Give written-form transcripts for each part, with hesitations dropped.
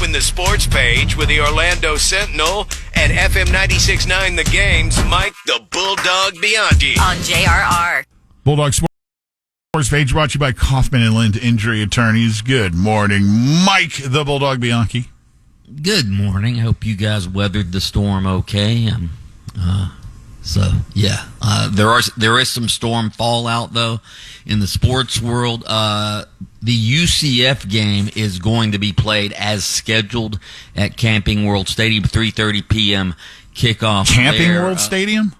open the sports page with the Orlando Sentinel and FM 96.9 The Game's Mike the Bulldog Bianchi. On JRR. Bulldog Sports page brought to you by Kaufman and Lind Injury Attorneys. Good morning, Mike the Bulldog Bianchi. Good morning. I hope you guys weathered the storm okay. There is some storm fallout, though, in the sports world. The UCF game is going to be played as scheduled at Camping World Stadium, 3:30 p.m. kickoff. Camping World Stadium?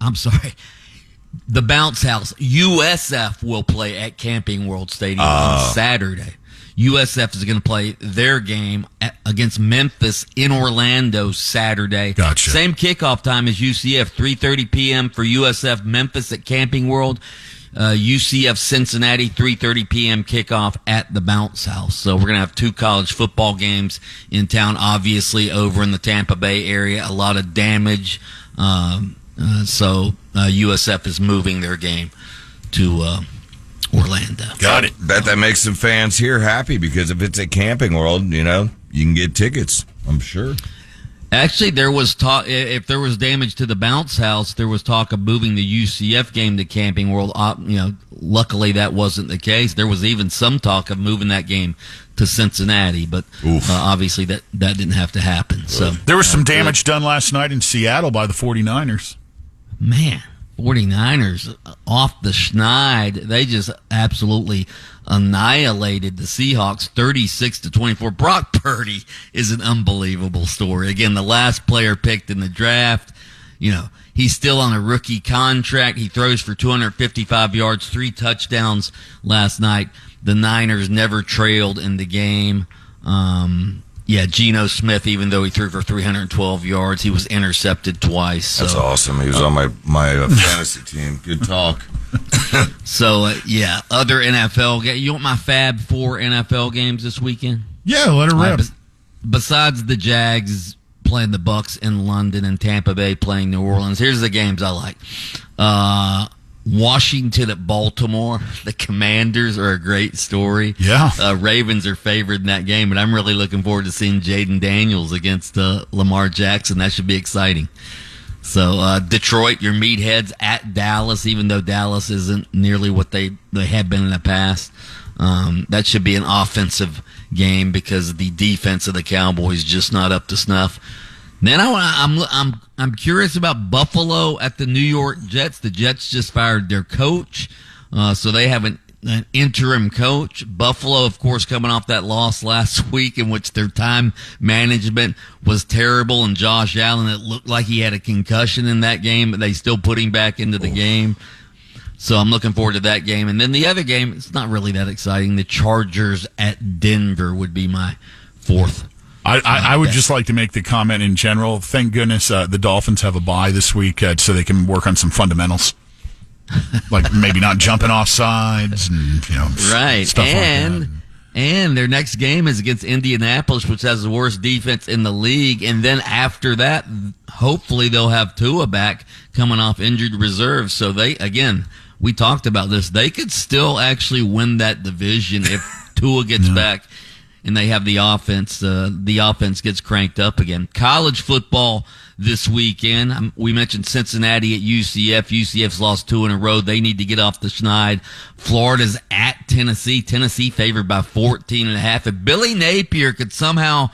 I'm sorry. The Bounce House. USF will play at Camping World Stadium on Saturday. USF is going to play their game against Memphis in Orlando Saturday. Gotcha. Same kickoff time as UCF, 3:30 p.m. for USF Memphis at Camping World. UCF Cincinnati, 3:30 p.m. kickoff at the Bounce House. So we're going to have two college football games in town, obviously over in the Tampa Bay area. A lot of damage. So USF is moving their game to Orlando. Got it. Bet that makes some fans here happy, because if it's at Camping World, you can get tickets, I'm sure. Actually, there was talk, if there was damage to the Bounce House, there was talk of moving the UCF game to Camping World. Luckily that wasn't the case. There was even some talk of moving that game to Cincinnati, but obviously that didn't have to happen. So there was some damage done last night in Seattle by the 49ers. Man, 49ers off the schneid. They just absolutely annihilated the Seahawks 36-24. Brock Purdy is an unbelievable story. Again, the last player picked in the draft. He's still on a rookie contract. He throws for 255 yards, 3 touchdowns last night. The Niners never trailed in the game. Geno Smith, even though he threw for 312 yards, he was intercepted twice. So. That's awesome. He was on my fantasy team. Good talk. Other NFL games. You want my Fab 4 NFL games this weekend? Yeah, let her rip. Besides the Jags playing the Bucks in London and Tampa Bay playing New Orleans, here's the games I like. Washington at Baltimore. The Commanders are a great story. Yeah. Ravens are favored in that game, but I'm really looking forward to seeing Jaden Daniels against Lamar Jackson. That should be exciting. So Detroit, your meatheads at Dallas, even though Dallas isn't nearly what they have been in the past. That should be an offensive game because the defense of the Cowboys just not up to snuff. Then I'm curious about Buffalo at the New York Jets. The Jets just fired their coach, so they have an interim coach. Buffalo, of course, coming off that loss last week in which their time management was terrible, and Josh Allen, it looked like he had a concussion in that game, but they still put him back into the game. So I'm looking forward to that game. And then the other game, it's not really that exciting. The Chargers at Denver would be my fourth. I would just like to make the comment in general. Thank goodness the Dolphins have a bye this week so they can work on some fundamentals. Like maybe not jumping off sides and, right. Stuff like that. And their next game is against Indianapolis, which has the worst defense in the league. And then after that, hopefully they'll have Tua back coming off injured reserve. So we talked about this. They could still actually win that division if Tua gets back and they have the offense. The offense gets cranked up again. College football this weekend. We mentioned Cincinnati at UCF. UCF's lost 2 in a row. They need to get off the schneid. Florida's at Tennessee. Tennessee favored by 14.5. If Billy Napier could somehow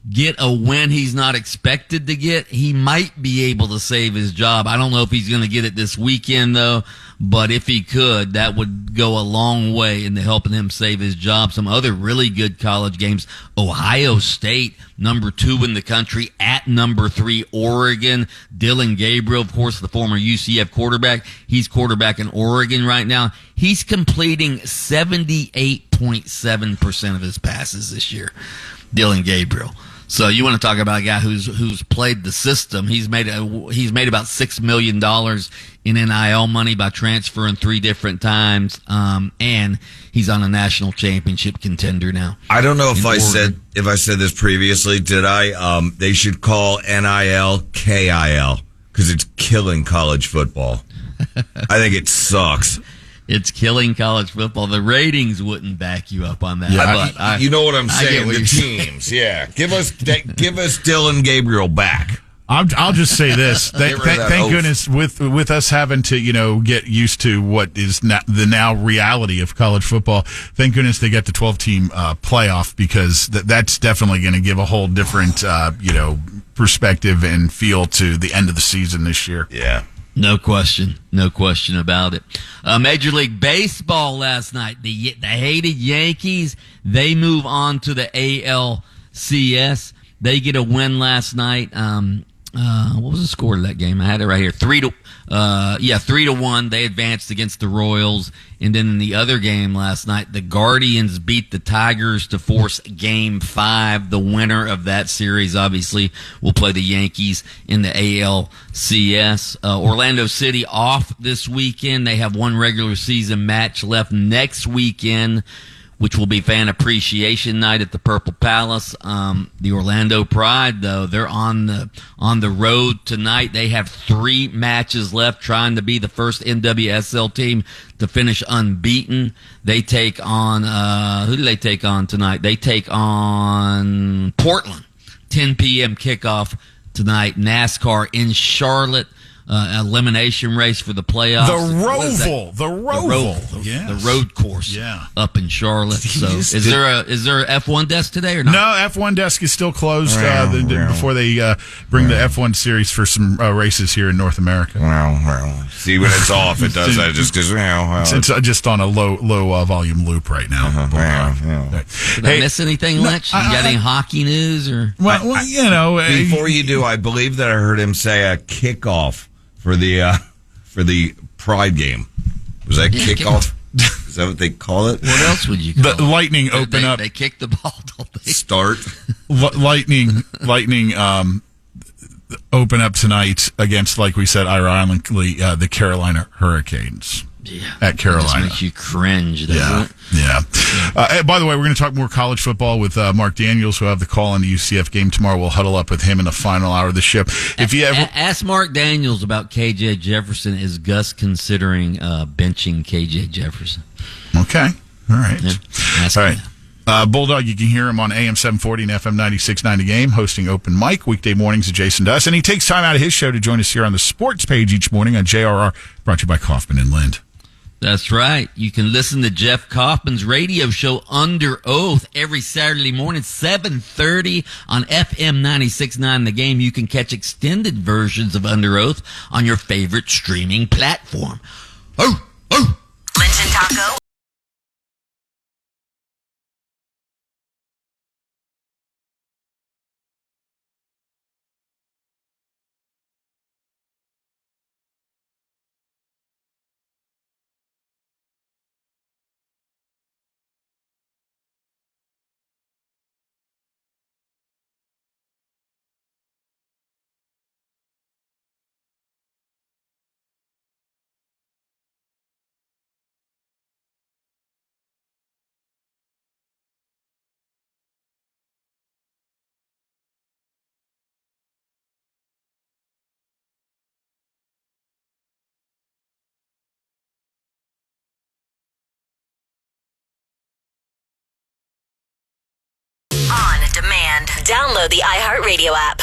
get a win he's not expected to get, he might be able to save his job. I don't know if he's going to get it this weekend, though, but if he could, that would go a long way into helping him save his job. Some other really good college games. Ohio State, number 2 in the country, at number 3, Oregon. Dylan Gabriel, of course, the former UCF quarterback. He's quarterback in Oregon right now. He's completing 78.7% of his passes this year, Dylan Gabriel. So you want to talk about a guy who's played the system. He's made about $6 million in NIL money by transferring 3 different times, and he's on a national championship contender now. I don't know if I said this previously. Did I? They should call NIL KIL because it's killing college football. I think it sucks. It's killing college football. The ratings wouldn't back you up on that. Yeah, but you know what I'm saying? what The you're teams, yeah. Give us Dylan Gabriel back. I'll just say this. Thank goodness with us having to, get used to what is the now reality of college football. Thank goodness they got the 12-team playoff, because that's definitely going to give a whole different, perspective and feel to the end of the season this year. Yeah. No question about it. Major League Baseball last night. The hated Yankees, they move on to the ALCS. They get a win last night. What was the score of that game? I had it right here. 3-1. They advanced against the Royals. And then in the other game last night, the Guardians beat the Tigers to force Game 5. The winner of that series, obviously, will play the Yankees in the ALCS. Orlando City off this weekend. They have one regular season match left next weekend, which will be Fan Appreciation Night at the Purple Palace. The Orlando Pride, though, they're on the road tonight. They have 3 matches left, trying to be the first NWSL team to finish unbeaten. They take on who do they take on tonight? They take on Portland. 10 p.m. kickoff tonight. NASCAR in Charlotte. Elimination race for the playoffs. The Roval. Yes. The road course. Yeah. Up in Charlotte. So is there a F1 desk today or not? No, F1 desk is still closed before they bring the F1 series for some races here in North America. See, when it's off, it does that just because it's just on a low volume loop right now. Did I miss anything, Lynch? You got any hockey news or? Well, before you do, I believe that I heard him say a kickoff for the Pride game. Was that kickoff? Is that what they call it? What else would you call the it? Lightning open up. They kick the ball, don't they? Start. Lightning open up tonight against, like we said, ironically, the Carolina Hurricanes. Yeah. At Carolina. It just makes you cringe, doesn't it? Yeah. By the way, we're going to talk more college football with Mark Daniels, who will have the call on the UCF game tomorrow. We'll huddle up with him in the final hour of the show. If you ever ask Mark Daniels about KJ Jefferson, is Gus considering benching KJ Jefferson? Okay. All right. Yeah. All right. Bulldog, you can hear him on AM 740 and FM 96.9 The Game, hosting Open Mic weekday mornings adjacent to us. And he takes time out of his show to join us here on the sports page each morning on JRR, brought to you by Kaufman and Lind. That's right. You can listen to Jeff Kaufman's radio show Under Oath every Saturday morning, 7:30 on FM 96.9 The Game. You can catch extended versions of Under Oath on your favorite streaming platform. Oh! Lynch and Taco. On demand. Download the iHeartRadio app.